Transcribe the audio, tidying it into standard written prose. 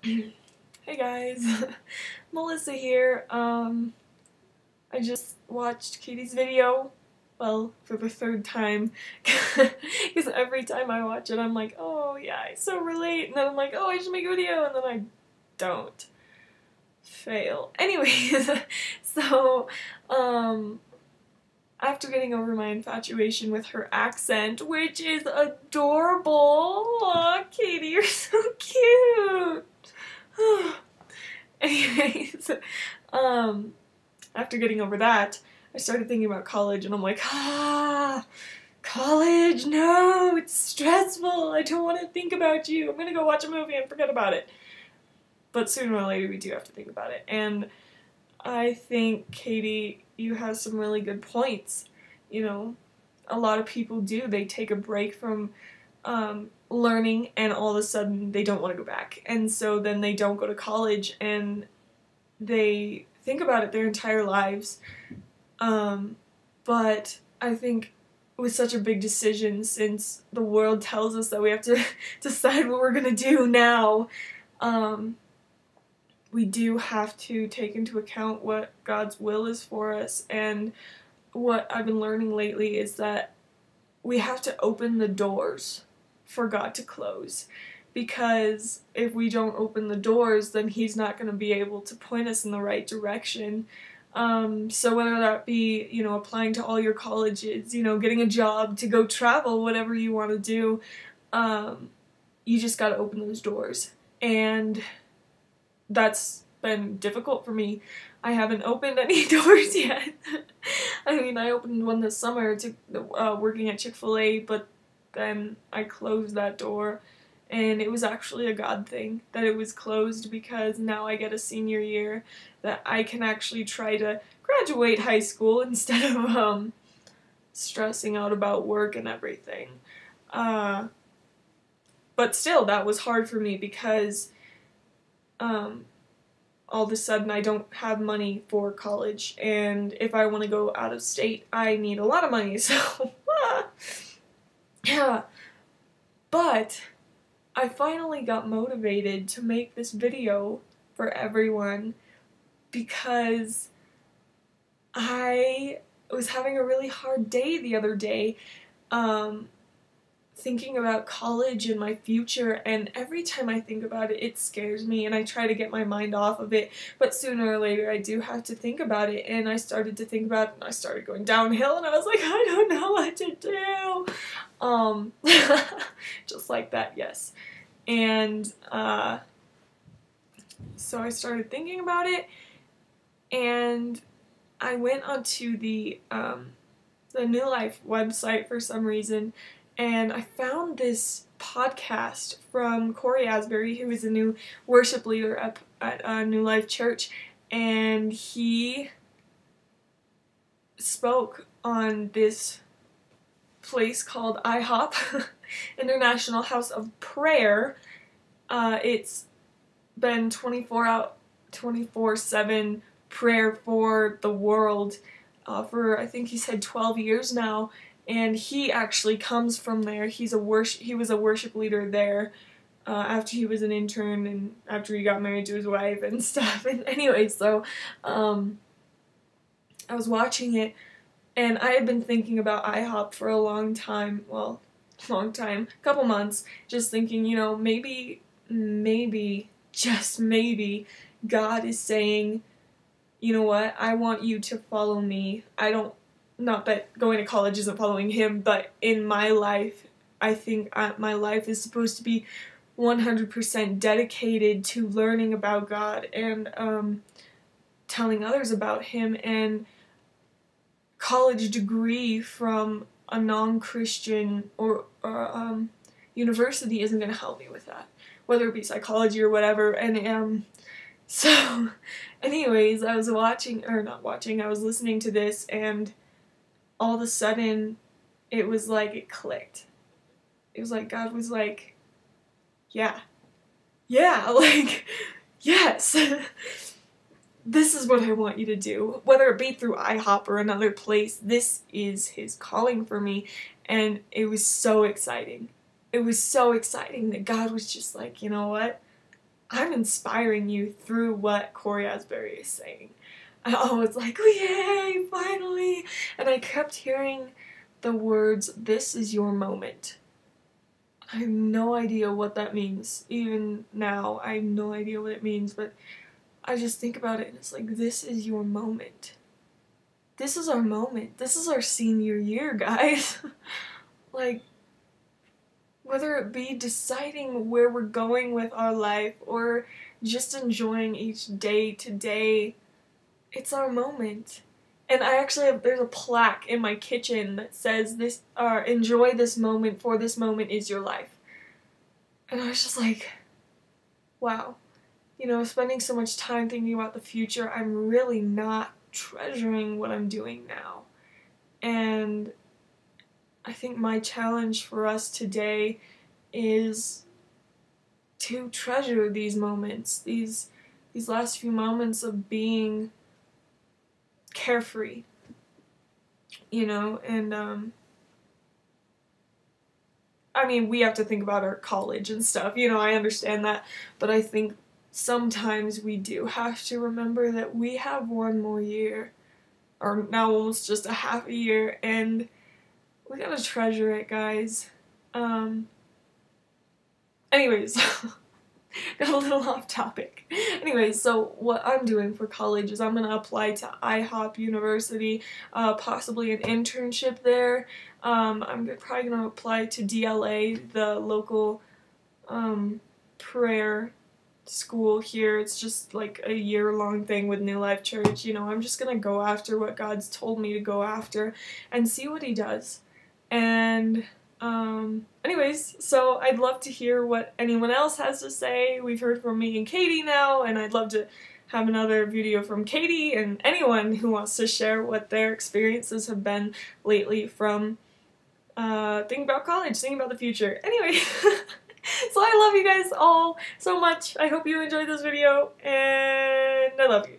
Hey guys, Melissa here. I just watched Katy's video, well, for the third time, because every time I watch it I'm like, oh yeah, I so relate, and then I'm like, oh, I should make a video, and then I don't. Fail. Anyways, so, after getting over my infatuation with her accent, which is adorable, aw, Katy, you're so cute! Anyways, after getting over that, I started thinking about college, and I'm like, college, no, it's stressful, I don't want to think about you, I'm gonna go watch a movie and forget about it. But sooner or later we do have to think about it, and I think, Katy, you have some really good points. You know, a lot of people do, they take a break from learning, and all of a sudden they don't want to go back, and so then they don't go to college, and they think about it their entire lives. But I think it was such a big decision, since the world tells us that we have to decide what we're gonna do now. We do have to take into account what God's will is for us, and what I've been learning lately is that we have to open the doors for God to close, because if we don't open the doors, then He's not going to be able to point us in the right direction. So whether that be, you know, applying to all your colleges, you know, getting a job, to go travel, whatever you want to do, you just got to open those doors. And that's been difficult for me. I haven't opened any doors yet. I mean, I opened one this summer to working at Chick-fil-A, but then I closed that door, and it was actually a God thing that it was closed, because now I get a senior year that I can actually try to graduate high school instead of stressing out about work and everything. But still, that was hard for me, because all of a sudden I don't have money for college, and if I want to go out of state, I need a lot of money, so yeah. But I finally got motivated to make this video for everyone, because I was having a really hard day the other day, thinking about college and my future, and every time I think about it, it scares me, and I try to get my mind off of it, but sooner or later I do have to think about it, and I started to think about it, and I started going downhill, and I was like, I don't know what to do, just like that, yes, and, so I started thinking about it, and I went onto the New Life website for some reason, and I found this podcast from Corey Asbury, who is a new worship leader up at New Life Church, and he spoke on this place called IHOP, International House of Prayer. It's been 24/7 prayer for the world for, I think he said 12 years now. And he actually comes from there. He was a worship leader there after he was an intern, and after he got married to his wife and stuff. And anyway, so I was watching it, and I had been thinking about IHOP for a long time. Well, long time, a couple months, just thinking, you know, maybe, just maybe, God is saying, you know what, I want you to follow me. Not that going to college isn't following Him, but in my life, I think my life is supposed to be 100% dedicated to learning about God and telling others about Him, and college degree from a non-Christian or university isn't going to help me with that, whether it be psychology or whatever. And so anyways, I was I was listening to this, and all of a sudden, it was like it clicked. It was like God was like, yeah, like, yes, this is what I want you to do. Whether it be through IHOP or another place, this is His calling for me, and it was so exciting. It was so exciting that God was just like, you know what? I'm inspiring you through what Corey Asbury is saying. I was like, yay, finally! And I kept hearing the words, "This is your moment." I have no idea what that means. Even now, I have no idea what it means, but I just think about it and it's like, this is your moment. This is our moment. This is our senior year, guys. Like, whether it be deciding where we're going with our life or just enjoying each day to day, it's our moment. And I actually have, there's a plaque in my kitchen that says this, enjoy this moment, for this moment is your life. And I was just like, wow. You know, spending so much time thinking about the future, I'm really not treasuring what I'm doing now. And I think my challenge for us today is to treasure these moments, these last few moments of being carefree, you know, and I mean, we have to think about our college and stuff, you know, I understand that, but I think sometimes we do have to remember that we have one more year, or now almost just a half a year, and we gotta treasure it, guys. Anyways, got a little off topic. Anyways, so what I'm doing for college is I'm gonna apply to IHOP University, possibly an internship there. I'm probably gonna apply to DLA, the local prayer school here. It's just like a year-long thing with New Life Church. You know, I'm just gonna go after what God's told me to go after and see what he does. And anyways, so I'd love to hear what anyone else has to say. We've heard from me and Katy now, and I'd love to have another video from Katy and anyone who wants to share what their experiences have been lately from thinking about college, thinking about the future. Anyway, so I love you guys all so much. I hope you enjoyed this video, and I love you.